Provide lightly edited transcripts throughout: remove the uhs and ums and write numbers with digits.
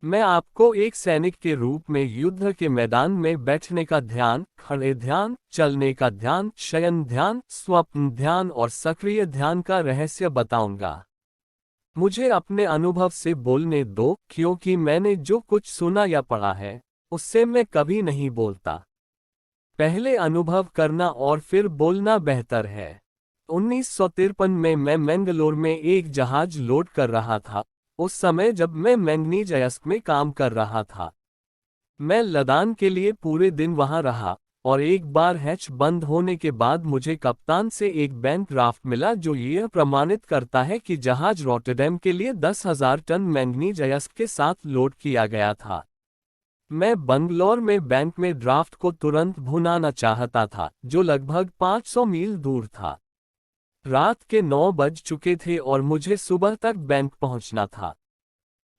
मैं आपको एक सैनिक के रूप में युद्ध के मैदान में बैठने का ध्यान, खड़े ध्यान, चलने का ध्यान, शयन ध्यान, स्वप्न ध्यान और सक्रिय ध्यान का रहस्य बताऊंगा। मुझे अपने अनुभव से बोलने दो, क्योंकि मैंने जो कुछ सुना या पढ़ा है उससे मैं कभी नहीं बोलता। पहले अनुभव करना और फिर बोलना बेहतर है। 1953 में मैं मैंगलोर में एक जहाज लोड कर रहा था, उस समय जब मैं मैंगनीज अयस्क में काम कर रहा था। मैं लदान के लिए पूरे दिन वहां रहा, और एक बार हैच बंद होने के बाद मुझे कप्तान से एक बैंक ड्राफ्ट मिला जो यह प्रमाणित करता है कि जहाज रॉटरडैम के लिए 10,000 टन मैंगनीज अयस्क के साथ लोड किया गया था। मैं बंगलौर में बैंक में ड्राफ्ट को तुरंत भुनाना चाहता था, जो लगभग 500 मील दूर था। रात के 9 बज चुके थे और मुझे सुबह तक बैंक पहुंचना था।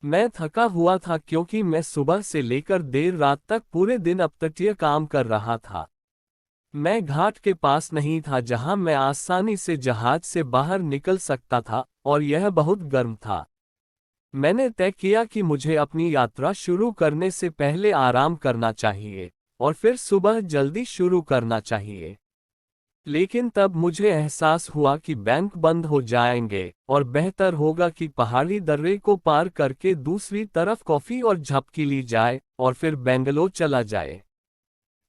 मैं थका हुआ था क्योंकि मैं सुबह से लेकर देर रात तक पूरे दिन अपतटीय काम कर रहा था। मैं घाट के पास नहीं था जहां मैं आसानी से जहाज से बाहर निकल सकता था, और यह बहुत गर्म था। मैंने तय किया कि मुझे अपनी यात्रा शुरू करने से पहले आराम करना चाहिए, और फिर सुबह जल्दी शुरू करना चाहिए। लेकिन तब मुझे एहसास हुआ कि बैंक बंद हो जाएंगे, और बेहतर होगा कि पहाड़ी दर्रे को पार करके दूसरी तरफ कॉफी और झपकी ली जाए, और फिर बेंगलोर चला जाए।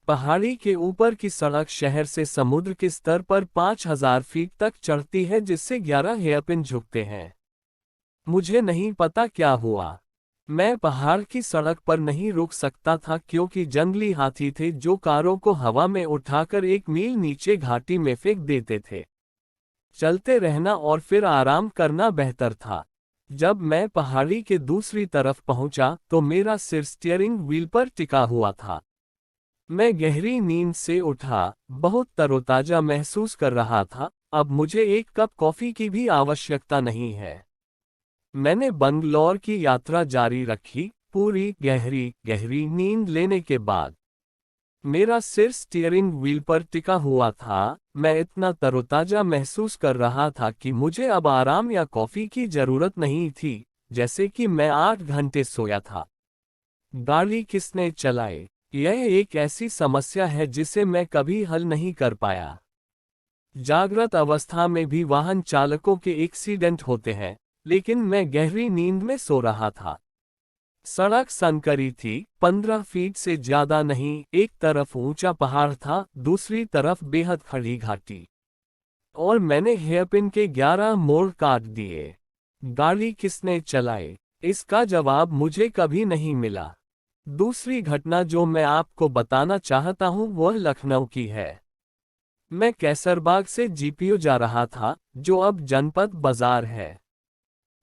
पहाड़ी के ऊपर की सड़क शहर से समुद्र के स्तर पर 5,000 फीट तक चढ़ती है, जिससे 11 हेयरपिन झुकते हैं। मुझे नहीं पता क्या हुआ। मैं पहाड़ की सड़क पर नहीं रुक सकता था क्योंकि जंगली हाथी थे जो कारों को हवा में उठाकर 1 मील नीचे घाटी में फेंक देते थे। चलते रहना और फिर आराम करना बेहतर था। जब मैं पहाड़ी के दूसरी तरफ पहुंचा तो मेरा सिर स्टीयरिंग व्हील पर टिका हुआ था। मैं गहरी नींद से उठा, बहुत तरोताजा महसूस कर रहा था। अब मुझे एक कप कॉफी की भी आवश्यकता नहीं है। मैंने बंगलौर की यात्रा जारी रखी, पूरी गहरी गहरी नींद लेने के बाद। मेरा सिर स्टीयरिंग व्हील पर टिका हुआ था। मैं इतना तरोताजा महसूस कर रहा था कि मुझे अब आराम या कॉफी की जरूरत नहीं थी, जैसे कि मैं 8 घंटे सोया था। गाड़ी किसने चलाई? यह एक ऐसी समस्या है जिसे मैं कभी हल नहीं कर पाया। जागृत अवस्था में भी वाहन चालकों के एक्सीडेंट होते हैं, लेकिन मैं गहरी नींद में सो रहा था। सड़क संकरी थी, 15 फीट से ज्यादा नहीं। एक तरफ ऊंचा पहाड़ था, दूसरी तरफ बेहद खड़ी घाटी। और मैंने हेयरपिन के 11 मोड़ काट दिए। गाड़ी किसने चलाई? इसका जवाब मुझे कभी नहीं मिला। दूसरी घटना जो मैं आपको बताना चाहता हूं वह लखनऊ की है। मैं कैसरबाग से जीपीओ जा रहा था, जो अब जनपद बाजार है।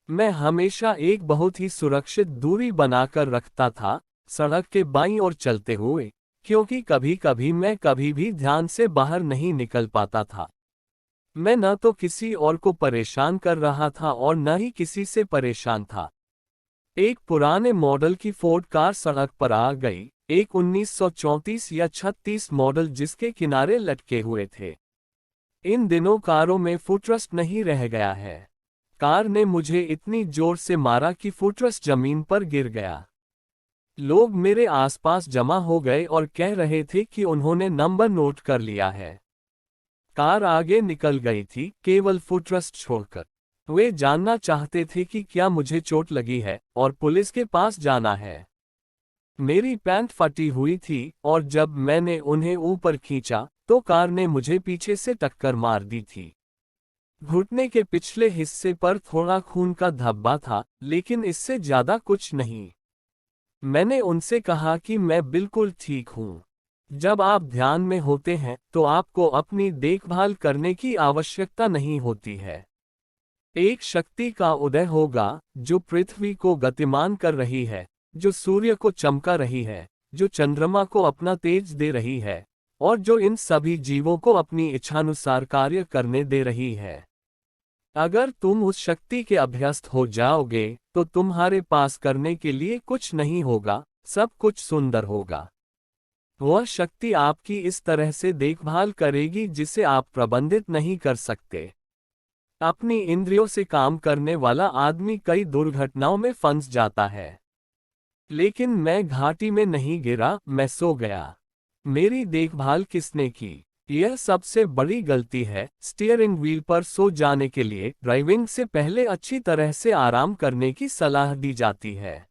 मैं हमेशा एक बहुत ही सुरक्षित दूरी बनाकर रखता था, सड़क के बाईं ओर चलते हुए, क्योंकि कभी कभी मैं कभी भी ध्यान से बाहर नहीं निकल पाता था। मैं न तो किसी और को परेशान कर रहा था और न ही किसी से परेशान था। एक पुराने मॉडल की फोर्ड कार सड़क पर आ गई, एक 1934 या 36 मॉडल जिसके किनारे लटके हुए थे। इन दिनों कारों में फुटरेस्ट नहीं रह गया है। कार ने मुझे इतनी जोर से मारा कि फुटरेस्ट जमीन पर गिर गया। लोग मेरे आसपास जमा हो गए और कह रहे थे कि उन्होंने नंबर नोट कर लिया है। कार आगे निकल गई थी, केवल फुटरेस्ट छोड़कर। वे जानना चाहते थे कि क्या मुझे चोट लगी है और पुलिस के पास जाना है। मेरी पैंट फटी हुई थी, और जब मैंने उन्हें ऊपर खींचा तो कार ने मुझे पीछे से टक्कर मार दी थी। घुटने के पिछले हिस्से पर थोड़ा खून का धब्बा था, लेकिन इससे ज्यादा कुछ नहीं। मैंने उनसे कहा कि मैं बिल्कुल ठीक हूँ। जब आप ध्यान में होते हैं तो आपको अपनी देखभाल करने की आवश्यकता नहीं होती है। एक शक्ति का उदय होगा जो पृथ्वी को गतिमान कर रही है, जो सूर्य को चमका रही है, जो चंद्रमा को अपना तेज दे रही है, और जो इन सभी जीवों को अपनी इच्छानुसार कार्य करने दे रही है। अगर तुम उस शक्ति के अभ्यस्त हो जाओगे तो तुम्हारे पास करने के लिए कुछ नहीं होगा, सब कुछ सुंदर होगा। वह शक्ति आपकी इस तरह से देखभाल करेगी जिसे आप प्रबंधित नहीं कर सकते। अपनी इंद्रियों से काम करने वाला आदमी कई दुर्घटनाओं में फंस जाता है। लेकिन मैं घाटी में नहीं गिरा, मैं सो गया। मेरी देखभाल किसने की? यह सबसे बड़ी गलती है। स्टीयरिंग व्हील पर सो जाने के लिए ड्राइविंग से पहले अच्छी तरह से आराम करने की सलाह दी जाती है।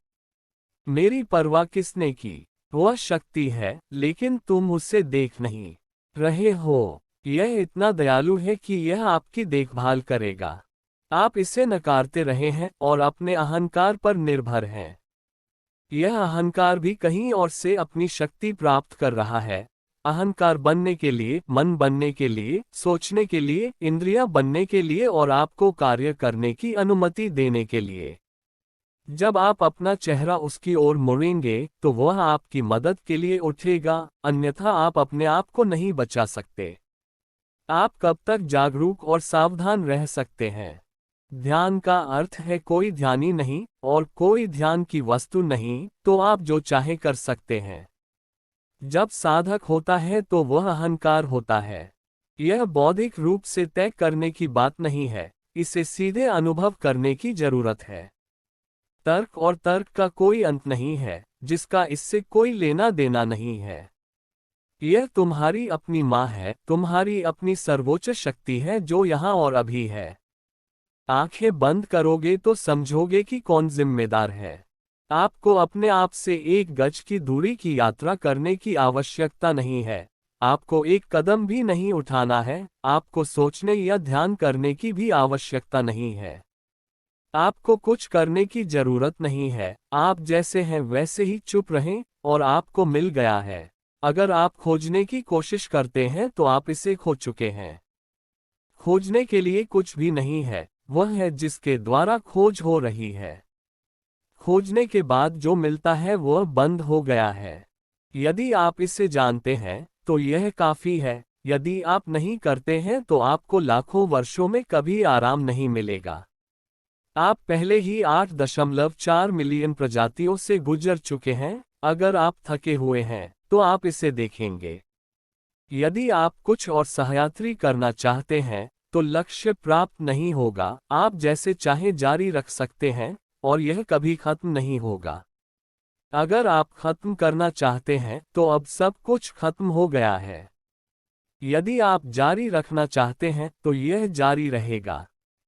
मेरी परवाह किसने की? वह शक्ति है, लेकिन तुम उसे देख नहीं रहे हो। यह इतना दयालु है कि यह आपकी देखभाल करेगा। आप इसे नकारते रहे हैं और अपने अहंकार पर निर्भर हैं। यह अहंकार भी कहीं और से अपनी शक्ति प्राप्त कर रहा है। अहंकार बनने के लिए, मन बनने के लिए, सोचने के लिए, इंद्रियां बनने के लिए और आपको कार्य करने की अनुमति देने के लिए। जब आप अपना चेहरा उसकी ओर मुड़ेंगे तो वह आपकी मदद के लिए उठेगा, अन्यथा आप अपने आप को नहीं बचा सकते। आप कब तक जागरूक और सावधान रह सकते हैं? ध्यान का अर्थ है कोई ध्यानी नहीं और कोई ध्यान की वस्तु नहीं, तो आप जो चाहे कर सकते हैं। जब साधक होता है तो वह अहंकार होता है। यह बौद्धिक रूप से तय करने की बात नहीं है, इसे सीधे अनुभव करने की जरूरत है। तर्क और तर्क का कोई अंत नहीं है, जिसका इससे कोई लेना देना नहीं है। यह तुम्हारी अपनी माँ है, तुम्हारी अपनी सर्वोच्च शक्ति है जो यहाँ और अभी है। आंखें बंद करोगे तो समझोगे कि कौन जिम्मेदार है। आपको अपने आप से 1 गज की दूरी की यात्रा करने की आवश्यकता नहीं है। आपको एक कदम भी नहीं उठाना है, आपको सोचने या ध्यान करने की भी आवश्यकता नहीं है। आपको कुछ करने की जरूरत नहीं है, आप जैसे हैं वैसे ही चुप रहें, और आपको मिल गया है। अगर आप खोजने की कोशिश करते हैं तो आप इसे खो चुके हैं। खोजने के लिए कुछ भी नहीं है, वह है जिसके द्वारा खोज हो रही है। खोजने के बाद जो मिलता है वह बंद हो गया है। यदि आप इसे जानते हैं तो यह काफी है। यदि आप नहीं करते हैं तो आपको लाखों वर्षों में कभी आराम नहीं मिलेगा। आप पहले ही 8.4 मिलियन प्रजातियों से गुजर चुके हैं। अगर आप थके हुए हैं तो आप इसे देखेंगे। यदि आप कुछ और सह्याद्री करना चाहते हैं तो लक्ष्य प्राप्त नहीं होगा। आप जैसे चाहे जारी रख सकते हैं और यह कभी खत्म नहीं होगा। अगर आप खत्म करना चाहते हैं तो अब सब कुछ खत्म हो गया है। यदि आप जारी रखना चाहते हैं तो यह जारी रहेगा।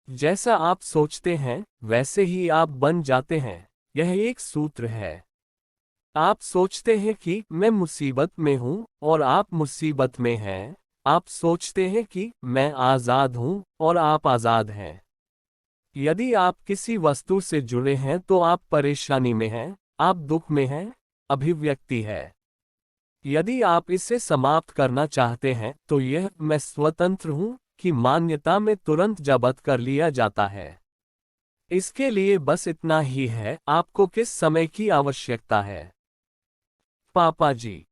जैसा आप सोचते हैं वैसे ही आप बन जाते हैं। यह एक सूत्र है। आप सोचते हैं कि मैं मुसीबत में हूं और आप मुसीबत में हैं। आप सोचते हैं कि मैं आज़ाद हूं और आप आज़ाद हैं। यदि आप किसी वस्तु से जुड़े हैं तो आप परेशानी में हैं, आप दुख में हैं, अभिव्यक्ति है। यदि आप इसे समाप्त करना चाहते हैं तो यह मैं स्वतंत्र हूं की मान्यता में तुरंत जब्त कर लिया जाता है। इसके लिए बस इतना ही है, आपको किस समय की आवश्यकता है। पापा जी।